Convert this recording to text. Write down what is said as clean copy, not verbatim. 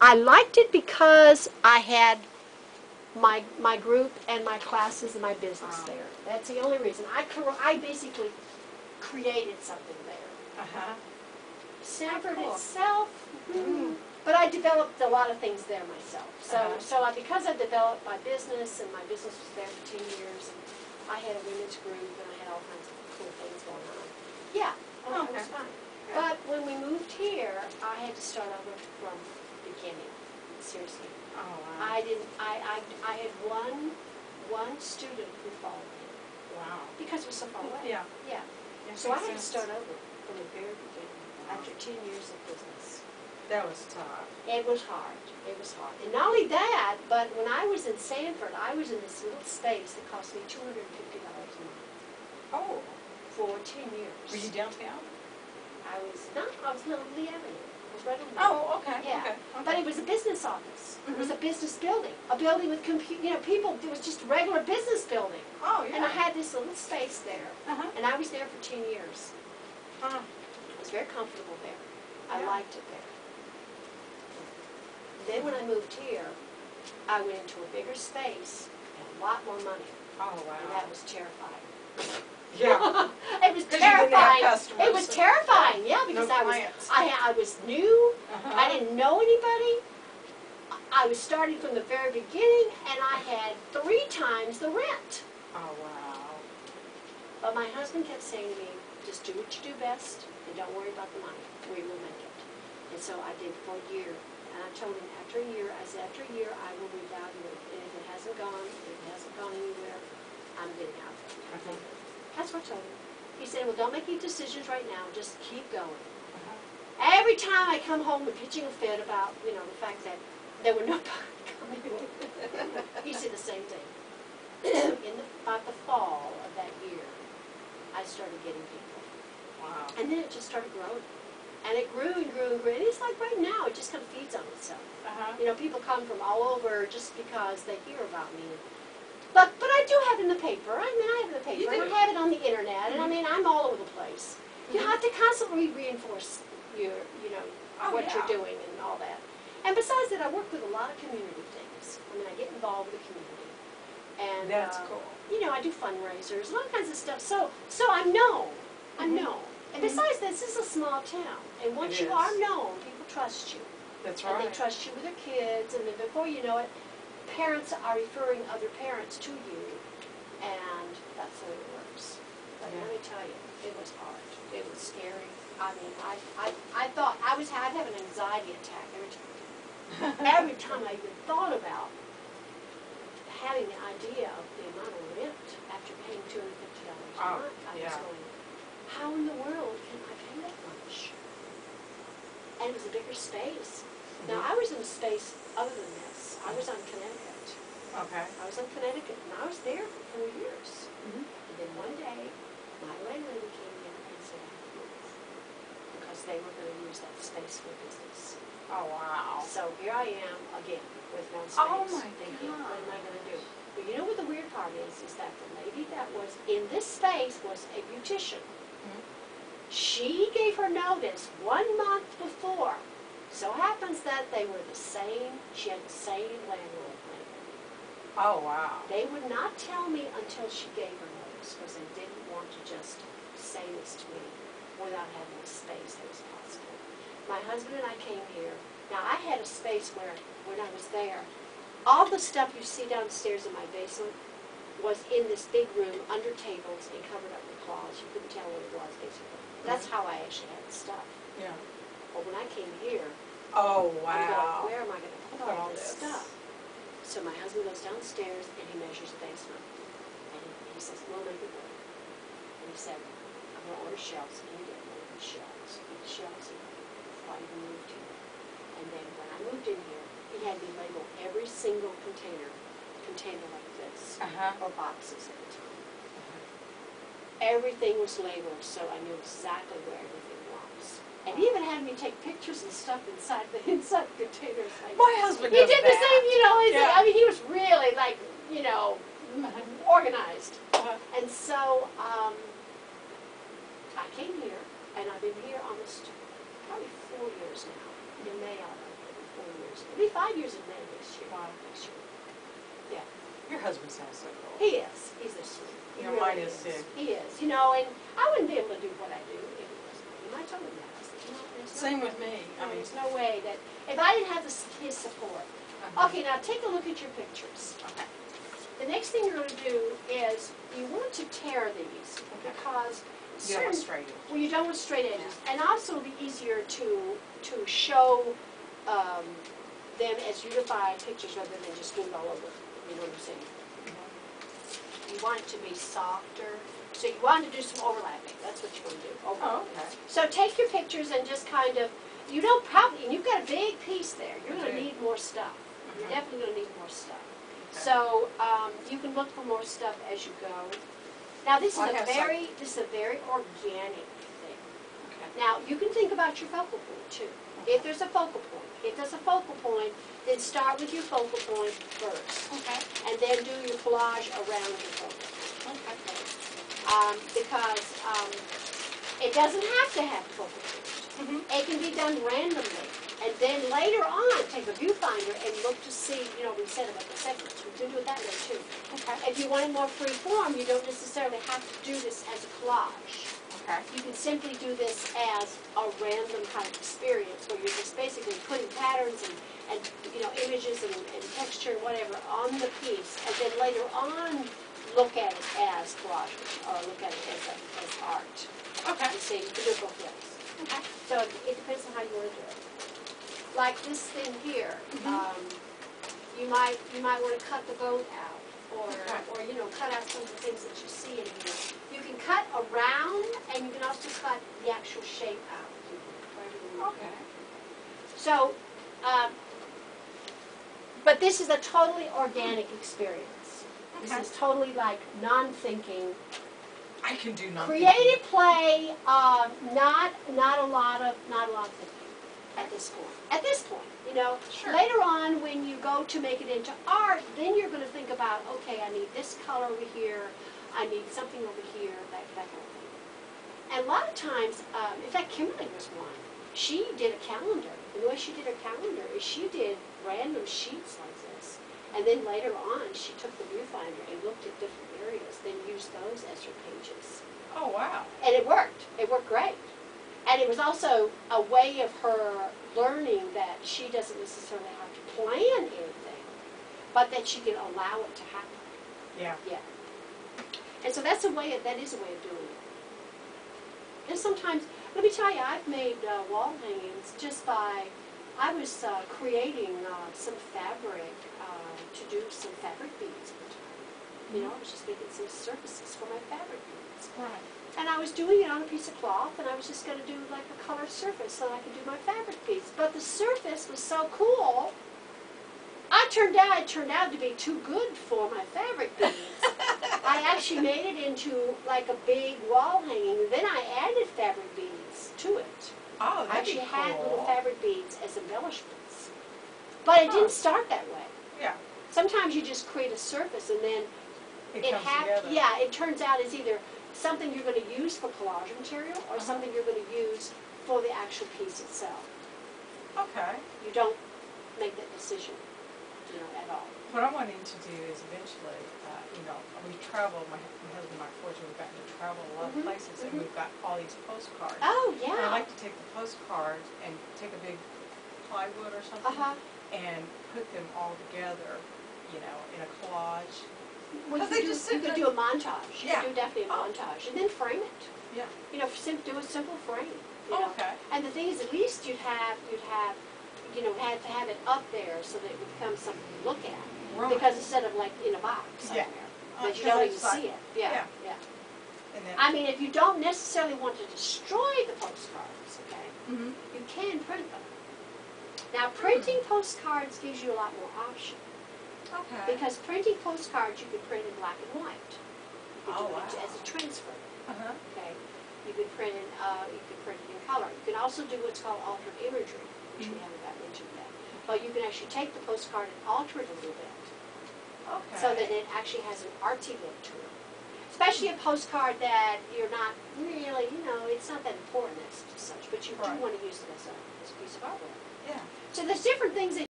I liked it because I had my group and my classes and my business there. That's the only reason. I basically created something there. Sanford itself, but I developed a lot of things there myself. So because I developed my business, and my business was there for 10 years, and I had a women's group, and I had all kinds of cool things going on. Yeah, it was fun. But when we moved here, I had to start over from the beginning. Seriously. Oh, wow. I had one student who followed me. Wow. Because it was so far away. Yeah. Yeah. So I had to start over from the very beginning. After 10 years of business. That was tough. It was hard. It was hard. And not only that, but when I was in Sanford, I was in this little space that cost me $250 a month. Oh. For 10 years. Were you downtown? I was on Lee Avenue. I was right on Lee. Oh, okay. Yeah. Okay. But it was a business office. It was a business building. A building with people, it was just a regular business building. Oh, yeah. And I had this little space there. And I was there for 10 years. I was very comfortable there. I liked it there. Then when I moved here, I went into a bigger space and a lot more money. Oh, wow. And that was terrifying. Yeah. It was terrifying. It was terrifying, yeah, because I was new. I didn't know anybody. I was starting from the very beginning, and I had 3 times the rent. Oh, wow. But my husband kept saying to me, just do what you do best, and don't worry about the money. We will make it. And so I did for a year. And I told him after a year, I said, after a year, I will reevaluate. And if it hasn't gone anywhere, I'm getting out of it. That's what I told him. He said, well, don't make any decisions right now. Just keep going. Every time I come home with pitching a fit about, the fact that there were nobody coming in, he said the same thing. About the fall of that year, I started getting people. Wow. And then it just started growing. And it grew and grew and grew. And it's like right now, it just kind of feeds on itself. People come from all over just because they hear about me. But I do have it in the paper. I have it in the paper. And I have it on the internet. And I'm all over the place. You have to constantly reinforce what you're doing and all that. And besides that, I work with a lot of community things. I get involved with the community. And that's cool. I do fundraisers and all kinds of stuff. So I'm known. I'm known. And besides, this is a small town. And once you are known, people trust you. That's right. And they trust you with their kids. And then before you know it, parents are referring other parents to you. And that's the way it works. But let me tell you, it was hard. It was scary. I thought I'd have an anxiety attack every time. Every time I even thought about having the idea of the amount of rent after paying $250 a month, I was going, how in the world can I pay that much? And it was a bigger space. Now, I was in a space other than this. I was on Connecticut. Okay. I was on Connecticut, and I was there for 4 years. And then one day, my landlady came in and said I had to move because they were going to use that space for business. Oh, wow. So here I am again with no space. Oh, my thinking, God. what am I going to do? But you know what the weird part is that the lady that was in this space was a beautician. She gave her notice 1 month before. So happens that they were the same, she had the same landlord. Oh, wow. They would not tell me until she gave her notice because they didn't want to just say this to me without having a space that was possible. My husband and I came here. Now, I had a space where, when I was there, all the stuff you see downstairs in my basement was in this big room under tables and covered up with cloths. You couldn't tell what it was, basically. That's how I actually had the stuff. Yeah. But when I came here, oh, wow. I'm going, where am I going to put all this stuff? So my husband goes downstairs and he measures the basement. And he says, we'll make it work. And he said, I'm going to order shelves immediately. Shelves. Before I even moved here. And then when I moved in here, he had me label every single container like this, or boxes at the time. Everything was labeled, so I knew exactly where everything was. And he even had me take pictures and stuff inside the containers. My husband He does did that. the same, he was really organized. And so I came here, and I've been here almost probably 4 years now. In May, I'll be 4 years years. It'll be 5 years in May next year. Wow. Next year. Your husband sounds so cool. He is. He's a sweet. He Your really mine is too. He is. You know, and I wouldn't be able to do what I do if it wasn't for him. I told him that. I said, you know, there's no Same way. with me. I mean, There's no way that, if I didn't have his support. Okay, now take a look at your pictures. Okay. The next thing you're going to do is you want to tear these because You don't want straight edges. well, you don't want straight edges, and also it'll be easier to show them as unified pictures rather than just doing it all over. You know what I'm saying? You want it to be softer, so you want to do some overlapping. That's what you want to do. Oh, Overlapping. okay. So take your pictures and just kind of, you don't probably, and you've got a big piece there. You're going to do. need more stuff. You're Mhm. definitely going to need more stuff. Okay. So you can look for more stuff as you go. Now this is I have this is a very organic thing. Okay. Now you can think about your focal point too. If there's a focal point, then start with your focal point first, Okay. and then do your collage around your focal point. Okay. Because it doesn't have to have a focal point. Mm-hmm. It can be done randomly. And then later on, take a viewfinder and look to see, you know, we said about the segments. We can do it that way too. Okay. If you want it more free form, you don't necessarily have to do this as a collage. Okay. You can simply do this as a random kind of experience where you're just basically putting patterns and you know, images and texture and whatever on the piece, and then later on look at it as collage or look at it as art. Okay. You see, you can do it both ways. Okay. So it depends on how you want to do it. Like this thing here, you might want to cut the boat out, or you know, cut out some of the things that you see in here. You can cut around, and you can also cut the actual shape out. Okay. So, but this is a totally organic experience. This Okay. is totally like non-thinking. I can do nothing. Creative play, not a lot of thinking at this point. At this point, you know, Sure. later on when you go to make it into art, then you're going to think about, okay, I need this color over here, I need something over here, that kind of thing. And a lot of times, in fact, Kimberly was one. She did a calendar. And the way she did her calendar is she did random sheets like this. And then later on, she took the viewfinder and looked at different areas, then used those as her pages. Oh, wow. And it worked. It worked great. And it was also a way of her learning that she doesn't necessarily have to plan anything, but that she can allow it to happen. Yeah. Yeah. And so that is a way of doing it. And sometimes, let me tell you, I've made wall hangings just by, I was creating some fabric to do some fabric beads one time. You know, I was just making some surfaces for my fabric beads. Right. And I was doing it on a piece of cloth, and I was just going to do like a colored surface so I could do my fabric piece. But the surface was so cool, it turned out to be too good for my fabric beads. I actually made it into like a big wall hanging, and then I added fabric beads to it. Oh, I that'd actually be had little cool. fabric beads as embellishments. But it Huh. didn't start that way. Yeah. Sometimes you just create a surface, and then It comes together. yeah, it turns out it's either something you're going to use for collage material or something you're going to use for the actual piece itself. Okay. You don't make that decision, you know, at all. What I'm wanting to do is eventually, you know, we travel, my husband and I, fortunately, we've gotten to travel a lot of places, and we've got all these postcards. Oh, And I yeah. like to take the postcards and take a big plywood or something Uh-huh. and put them all together, you know, in a collage. Well, But they just you sit could there- do a montage. You Yeah. could do definitely a Oh. montage. And then frame it. Yeah. You know, do a simple frame. You Oh, know. okay. And the thing is, at least you'd have, you know, had to have it up there so that it would become something to look at. Right. Because instead of like in a box Yeah. somewhere. That you Because don't it's even like- see it. Yeah. yeah. Yeah. And then, I mean, if you don't necessarily want to destroy the postcards, okay, Mhm. you can print them. Now, printing postcards gives you a lot more option. Okay. Because printing postcards, you can print in black and white. You can Oh, do wow. it as a transfer, Uh-huh. okay? You can print it in color. You can also do what's called altered imagery, which we haven't gotten into yet. But you can actually take the postcard and alter it a little bit, Okay. so that it actually has an artsy look to it. Especially a postcard that you're not really, you know, it's not that important as such, but you do Right. want to use it as a piece of artwork. Yeah. So there's different things that